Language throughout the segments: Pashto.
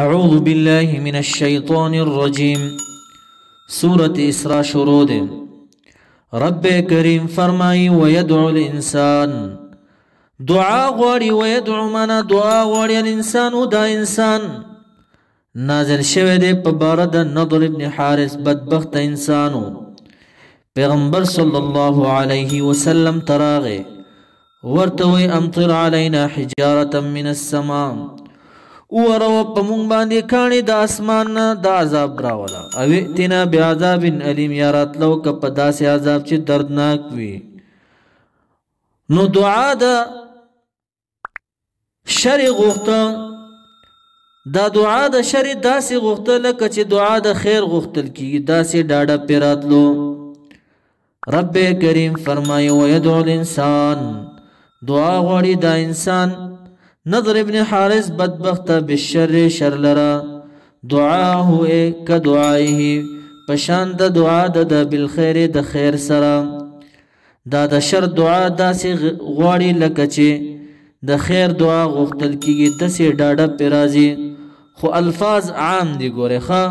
أعوذ بالله من الشيطان الرجيم. سورة إسراء شروع دے. رب کریم فرمائی ويدعو الإنسان دعا غواری ويدعو منا دعا غواری الانسان دا انسان نازل شوه دے پبارد نضر ابن حارس بدبخت انسانو پیغمبر صلی اللہ علیہ وسلم تراغے ورتوی امطر علینا حجارة من السماء وروا پمون باندې کانی د اسمان د عذاب راولا او اتنا بعذاب الیم یارات لو ک په داسې عذاب چې دردناک وي. نو دعا د شر غوښته دا دعا د شر داسې غوښته لکه چې دعا د خیر غوښتل کیږي داسې ډاډه پیراتلو. رب کریم فرمایي ويدعو الانسان دعا غواړي دا انسان نضر ابن حارس بدبخت بالشر شر لرا دعاه كدعائه پشان د دعا د بالخير د خیر سرا دا د شر دعا داسې غواړي لکه چې د خیر دعا غوښتل کیږي داسې ډاډه پیرازي خو الفاظ عام دي. ګوره ښه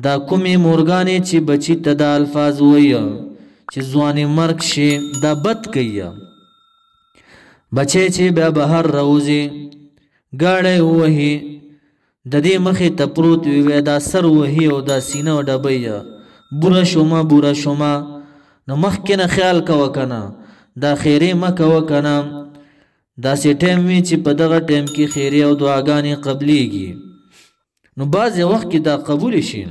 دا کومې مورګانې چې بچی ته دا الفاظ وایي چې ځواني مرګ شي دا بد کوي. بچه چې بیا بهر روزي گاڑی وهي د دې مخې ته پروت وي دا سر وهي او دا سینه ډبۍ بوره شوما نو مخکې نه خیال کوه کنه دا خیرې مه کوه کنه داسې ټیم وي چې په دغه ټیم کې خیرې او دعاګانې قبلیږي نو بعضې وخت کې دا قبول شي.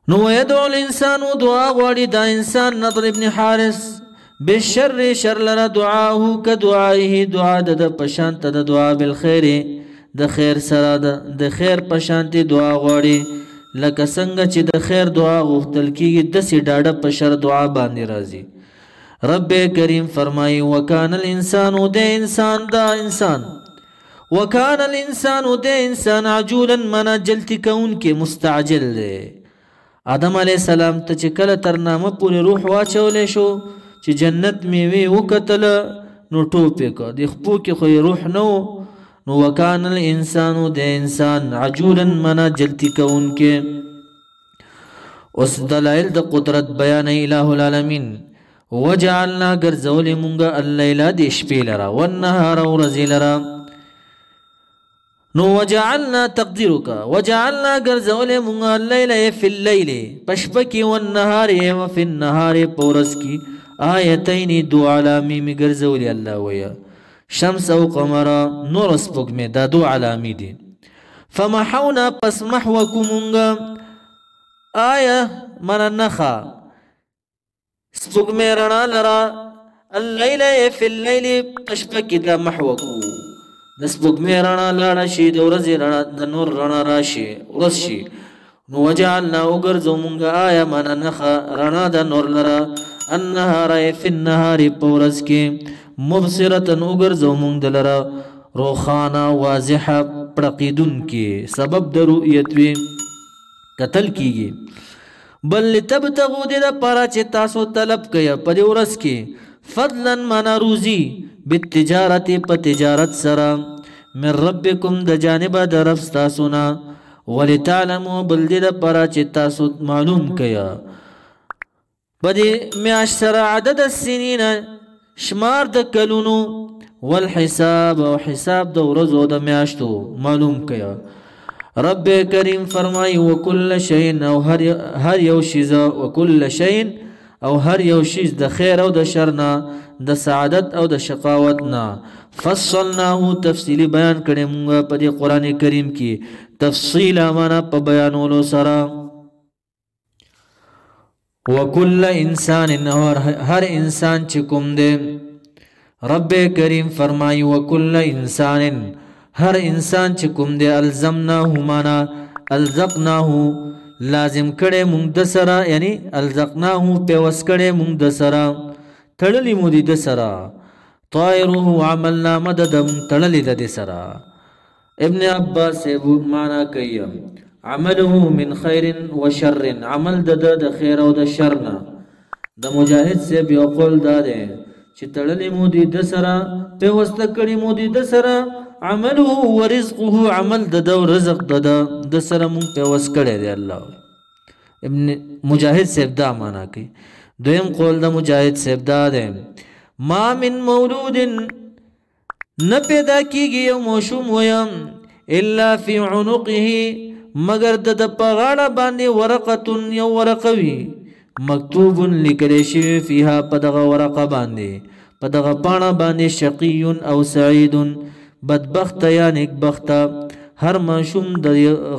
نو ويدعو الانسان دعا غواړي دا انسان نضر ابن حارس بالشر شر لرا دعاه كدعائه دعا د پشانت د دعا بالخير د خیر سره د خیر پشانت دعا غواړي لکه څنګه چې د خیر دعا غوښتل کیږي داسې ډاډه په شر دعا باندې راځي. رب کریم فرمایي وکان الانسان د انسان دا انسان وکان الانسان د انسان عجولا منا جلتی کون کې مستعجل دی. آدم علیه السلام ته چې کله تر نامه پورې روح واچولی شو چې جنت میوې وکتله نو ټوپې که د خپو کې خو روح نه نو وکان الانسان د انسان عجولا منا جلتی کوونکې. اوس دلایل د قدرت بیان اله العالمین وجعلنا ګرځولې مونږه اللیل د شپې لره والنهار ورځې لره نو وجعلنا تقدیر وکړه وجعلنا ګرځولې مونږه اللیل فی اللیل په شپه کې والنهار وفي النهار په ورځ کې آیتین دو علامی می ګرځولې الله ویا شمس او قمر نور سپوږمۍ دا دو علامی دي. فمحونا پس محوکمونګه آیا من نخا سپوږمۍ رڼا لرا اللیل فی اللیل پشپه کې دا محوکو د سپوږمۍ رڼا لاړه شي د ورځې رڼا د نور رڼا راشي ورځ شي نو وجعلنا وګرځو مونږه آیا من نخا رڼا د نور لرا النهار فی النهار پورز کې مبصرتن وګرځو مونږ دلره روخانه واضحه پړقیدون کې سبب د رؤیت وي قتل کیږي بل لتبتغوا د لپاره چې تاسو طلب کوي په دې ورځ کې فضلا منا روزي بالتجارت په تجارت سره من ربکم د جانب د رب تاسو نه ولتعلموا بل د لپاره چې تاسو معلوم کوي بدی میاش سره عدد السنین شمار د کلونو والحساب او حساب د ورځو د میاشتو معلوم کیا. رب کریم فرمای وکل شیء او هر یو شیز وکل شیء او هر یو شیز د خیر او د شر نه د سعادت او د شقاوت نه فصلناه تفصیلی بیان کړي موږ په دې قران کریم کې تفصیل معنا په بیانولو سره. وکل انسان هر انسان چې کوم دی رب کریم فرمایي وکل انسان هر انسان چې کوم دی الزمناه معنا الزقناه لازم کړي مونږ د سره یعنی الزقناه پیوس کړي مونږ د سره تړلې مو دي د سره طائره عملنا مدد تړلې د سره. ابن عباس معنا کوي عمله من خیر و شر عمل د خیر او د شر نه. د مجاهد سے بیا قول دا ده چې تړلې مو دي د سره په وسته کړي مو دي د سره عمله ورزقه عمل د رزق د سره مونږ په وس کړی دی الله ابن مجاهد صاحب دا معنا کوي دویم قول د مجاهد صاحب دا دی ما من مولود نه پیدا کیږي یو ماشوم ویم الا فی عنقه مگر د پغاړه باندې ورقه یو ورقه وي مکتوب لیکل شوی فيها پدغه ورقه باندې پدغه پاڼه باندې شقی او سعید بدبخت یا نیکبخت هر ماشوم د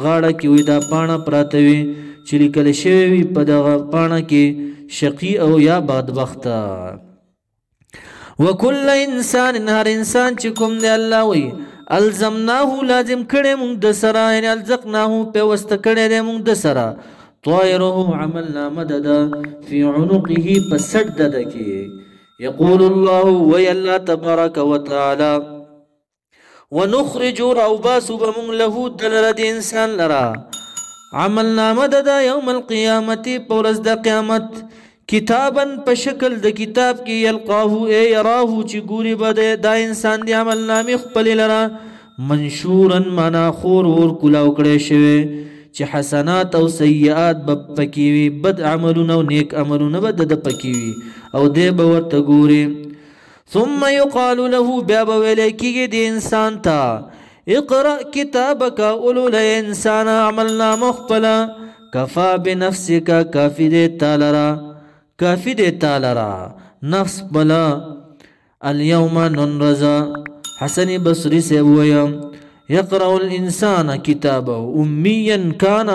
غاړه کې وي دا پاڼه پراته وي چې لیکل شوی وي پدغه پاڼه کې شقی او یا بدبخت وکل انسان هر انسان چې کوم دی الله وي الزمناه لازم کړي مونږ د سره یعنی الزقناه په واسطه کړي دی مونږ د سره طائره عملنا مدد في عنقه بسدد کی يقول الله ويلا تبارك وتعالى ونخرج روباس بمن له دلرد انسان لرا عملنا مدد يوم القيامه پورز د قیامت کتابا پشکل د کتاب کی يلقاه اي يراه چې ګوري بده دا انسان دی عمل نامه خپل لرا منشورا منا خور ور کلاو کړي شوی چې حسنات او سیئات بپکی وي بد عملونه او نیک عملونه بد د پکی وي او دې به ورته ګوري ثم يقال له بیا به ویل کېږي د انسان ته اقرأ کتابک اولو انسان عملنا مخبلا کفا بنفسک کافی دې تالرا نفس بلا اليوم ننرزا حسن بصری سے ویم يقرأ الإنسان كتابه أميا كان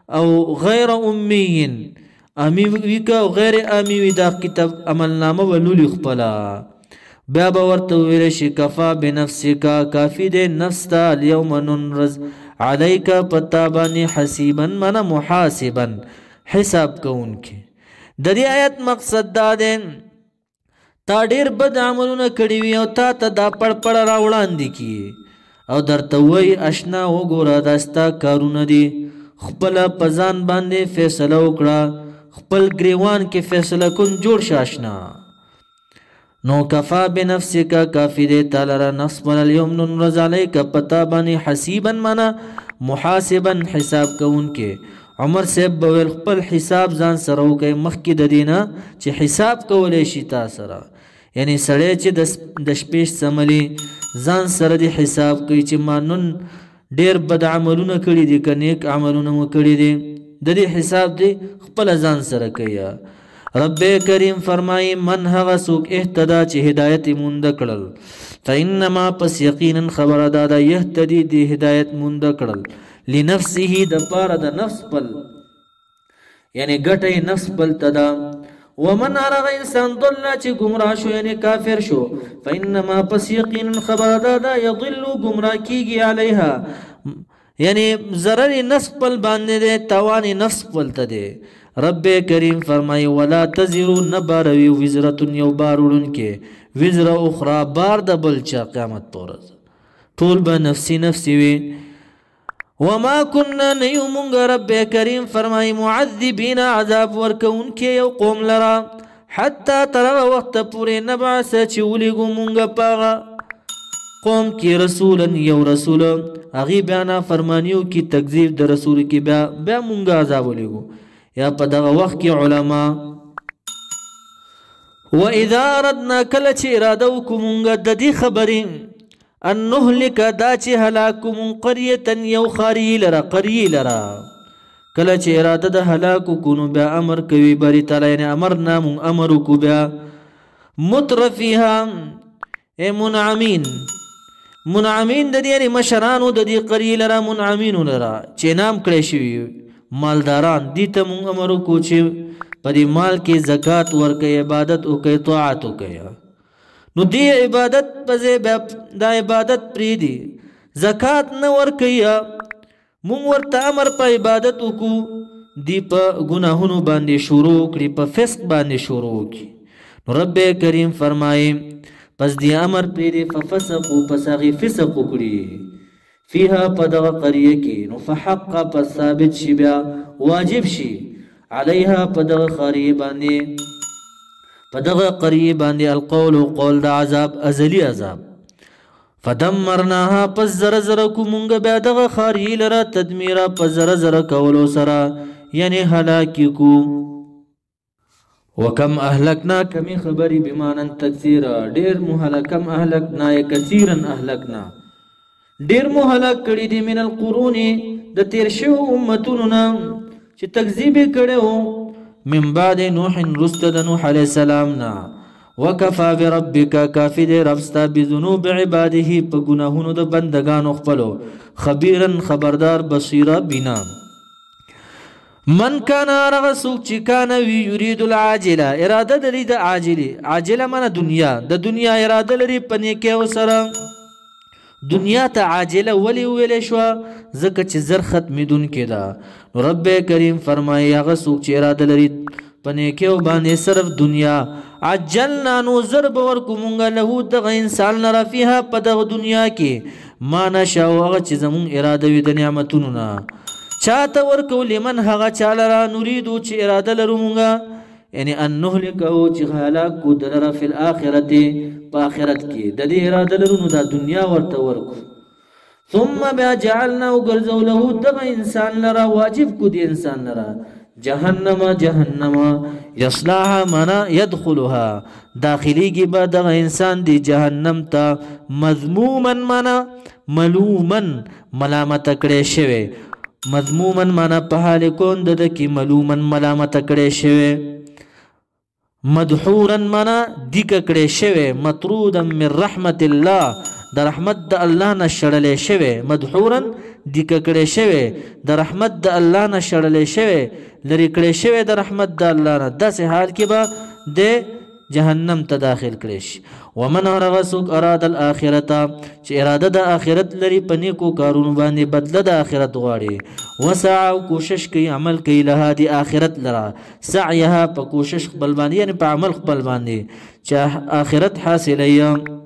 أو غير أمي أمي أو غير أمي دا كتاب عملنامه ولولي خپلا بابا ورتويرش كفى بنفسك كافي دي نفس تا اليوم ننرز عليك پتاباني حسيبا من محاسبا حساب كونك دا دي آيات مقصد دا دي تا ډیر بد عملونه کړي وي او تا ته دا پړ راوړاندې کی او درته وای اشنا وګوره دا ستا کارونه دي خپل پزان باندې فیصله وکړه خپل گریوان کې فیصله کون جوړ شاشنا نو کفا بنفسک کافی دې تعالی نفس بل اليوم ننرز علیک پتا باندې حسیبا منا محاسبا حساب کون کې عمر صاحب بویل خپل حساب ځان سره وکي مخکې د دینه چې حساب کولې شي تا سره یعنی سړی چې د شپې سملی ځان سره دی حساب کوي چې ما نن ډیر بد عملونه کړي دي که نیک عملونه مو کړي دي د دې حساب دی خپل ځان سره کوي رب کریم فرمایي من هغه څوک اهتدا چې هدایت مونږ کړل فإنما پس یقینا خبر ادا یهتدی دی هدایت مونږ کړل لنفسه د پاره د نفس بل یعنی ګټه نفس بل تدا ومن ارغ انسان ضل چې گمراه شو یعنی کافر شو فإنما پس یقینا خبر ادا یضل گمراه کیږي علیها یعنی ضرر نفس بل باندې توان نفس بل تده رب کریم فرمای ولا تزرو نبروي وزرة یو بارون کې وزر اخرى بار د بل چا قیامت پورز ټول به نفسي نفسي وي وما كنا نيومنغ رب کریم فرمای معذبین عذاب ورکون کې یو قوم لرا حتی تر وخت پورې نبعث چې ولګو مونږ پاغه قوم کې رسولا یو رسول اغي بیان فرمانیو کې تکذیب د رسول کې بیا مونږ عذاب ولګو یا په دغه وخت کې علما واذا اردنا کله چې اراده وکومږ د دې خبرې ان نهلك داچ هلاكم قريه یو خاری لرا قريه لرا کله چې اراده د هلاک کو نو بیا امر کوي بری تعالی نه امرنا من امر کو بیا مترفيها منعمين د دې مشرانو د دې قريه لرا منعمين لرا چې نام کړی شوی مالداران دي ته مون امر کو چې په دې مال کې زکات ورکې عبادت او کې طاعت وکړي نو دی عبادت پزې دا عبادت پری دی زکات نه ورکړي مون ورته امر په عبادت وکړو دی په ګناهونو باندې شروع کړي په فسق باندې شروع کړي نو رب کریم فرمایي پس دی امر پری دی ففسقوا پسغي فسق وکړي فيها پدغه قريه کې نو فحق پس ثابت شي بیا واجب شي عليها پدغه قريه باندې پدغه قريه باندې القول قول د عذاب ازلی عذاب فدمرناها پس زر زر کو مونږ بیا دغه خاري لره تدمیرا پس زر زر کولو سره یعنی هلاکی کو. وکم اهلکنا کمی خبری بمانن تکثیرا ډیر مهلکم اهلکنا کثیرا اهلکنا ډیر مهلک کړي دي من القرون د تیر شو امتونو نه چې تکذیب کړو من بعد نوح رست د نوح علیه السلام نه. وکفا بربک کافی دی ربستا بذنوب عباده په ګناهونو د بندگانو خپلو خبیرا خبردار بصیرا بینا. من کان رغ سوک چې کان وی یرید العاجله اراده لري د عاجله عاجله من دنیا د دنیا اراده لري پنې کې وسره دنیا ته عاجله ولی ویل شو زکه چې زر ختمیدون کېدا. نو رب کریم فرمایي هغه سوک چې اراده لري پنې کې باندې صرف دنیا عجلنا نو ضرب ورکو مونږه له دغه انسان لره فيها په دغه دنیا کې ما نشاو هغه چې زمون اراده وي د نعمتونو نه چاته ورکو لمن هغه چاله را نريدو چې اراده لرو مونږه یعنی ان نهلکو چې هلاک کو دلره فی الاخرته په آخرت کې د دې اراده لرو نو د دنیا ورته ورکو. ثم بیا جعلنا وګرځو له دغه انسان لره واجب کو دی انسان لره جهنم جهنم یصلاها منا يدخلها داخليږي به دغه انسان دی جهنم ته مذموما منا ملوما ملامت کړي شوی مذموما منا په حال کون د کی ملوما ملامت کړي شوی مدحورا منا دیک کړي شوی مطرودا من رحمت الله د رحمت د الله نه شړلې شوی مدحورا دیک کړي شوی د رحمت د الله نه شړلې شوی لری کړي شوی د رحمت د الله نه داسې حال کې به د جهنم ته داخل کړي شي. ومن رغسوک اراد الاخرته چې اراده د آخرت لري په نیکو کارونو باندې بدله د آخرت غواړي وسعى کوشش کوي عمل کوي له د آخرت لرا سعيها په کوشش خپل باندې یعنی په عمل خپل باندې چې آخرت حاصلې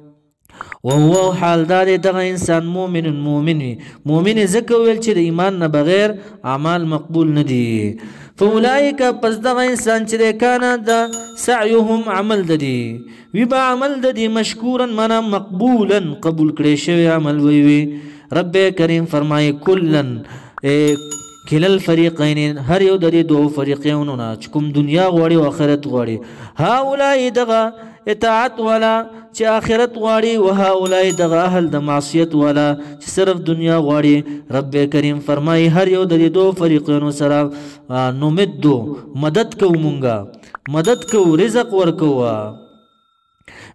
وهو حال دار دغه انسان مؤمن مؤمن زکه ویل چې د ایمان نه بغیر اعمال مقبول نه دي. فاولئک پس دغه انسان چې کانا د سعيهم عمل ددي وی با عمل ددي مشکورا معنا مقبولا قبول کړي شوی عمل وی رب کریم فرمایي کلن کل الفریقین هر یو د دې دوه فریقونو نه کوم دنیا غواړي او آخرت غواړي هؤلاء دغه اطاعت والا چې آخرت غواړي او هؤلاء دغه اهل د معصیت والا چې صرف دنیا غواړي رب کریم فرمایي هر یو د دې دوه فریقونو سره نمدو مدد کو مونږه مدد کو رزق ورکو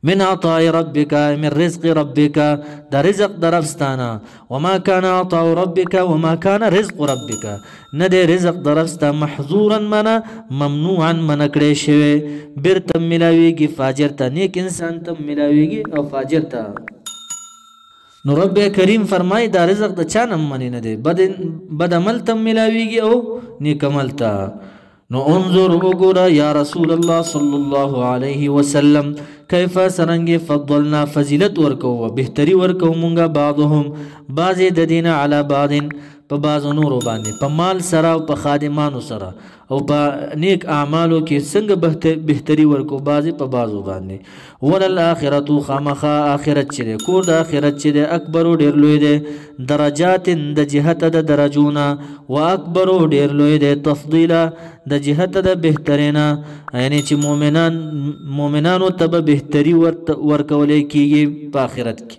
من عطاء ربك من رزق ربك دا رزق درفستانا وما كان عطاء ربك وما كان رزق ربك ندي رزق درفستا محظورا منا ممنوعا من کړي شوی بیرته ملاویږي فاجر ته نیک انسان ته ملاویږي او فاجر ته. نو رب کریم فرمای دا رزق د چا نه منی نه دی بد عمل ته ملاویږي او نیک عمل ته. نو انظر وګوره یا رسول الله صلی الله علیه وسلم کیف سرنګ فضلنا فضیلت ورکو بهتری ورکو مونږه بعضهم بعضې د دینه علی بعض په بعضو نورو باندې په مال سره او په خادمانو سره او په نیک اعمالو کې څنګه بهتری ورکو بعضې په بعضو باندې. وللآخرة خامخا آخرت چې دی کور د آخرت چې دی اکبرو ډېر لوی دی درجات د جهته د درجونه و اکبرو ډېر لوی دی تفضیله د جهته د بهترینه یعنی چې مؤمنانو ته به بهتری ورکولی کېږي په آخرت کې.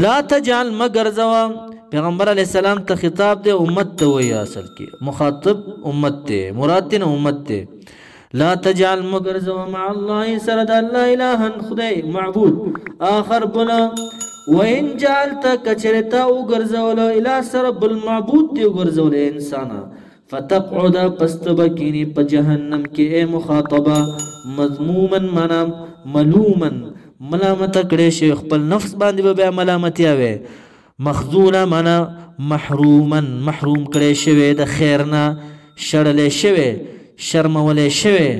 لا تجعل مگر زوا پیغمبر علیہ السلام ته خطاب دے امت ته وی اصل کې مخاطب امت ته مراد ته امت ته. لا تجعل مگر زوا مع الله سره د الله الها خدای معبود آخر بلا وان جعلت کچرتا وګرځول الى سره بل معبود ته وګرځول انسان فتقعد پستبکینی په جهنم کې اے مخاطبه مذموما منا ملوما ملامت کړي شي خپل نفس باندې به ملامتیا وي مخذولا منا محروما محروم کړي شوی د خیرنا شړلې شوی شرمولې شوی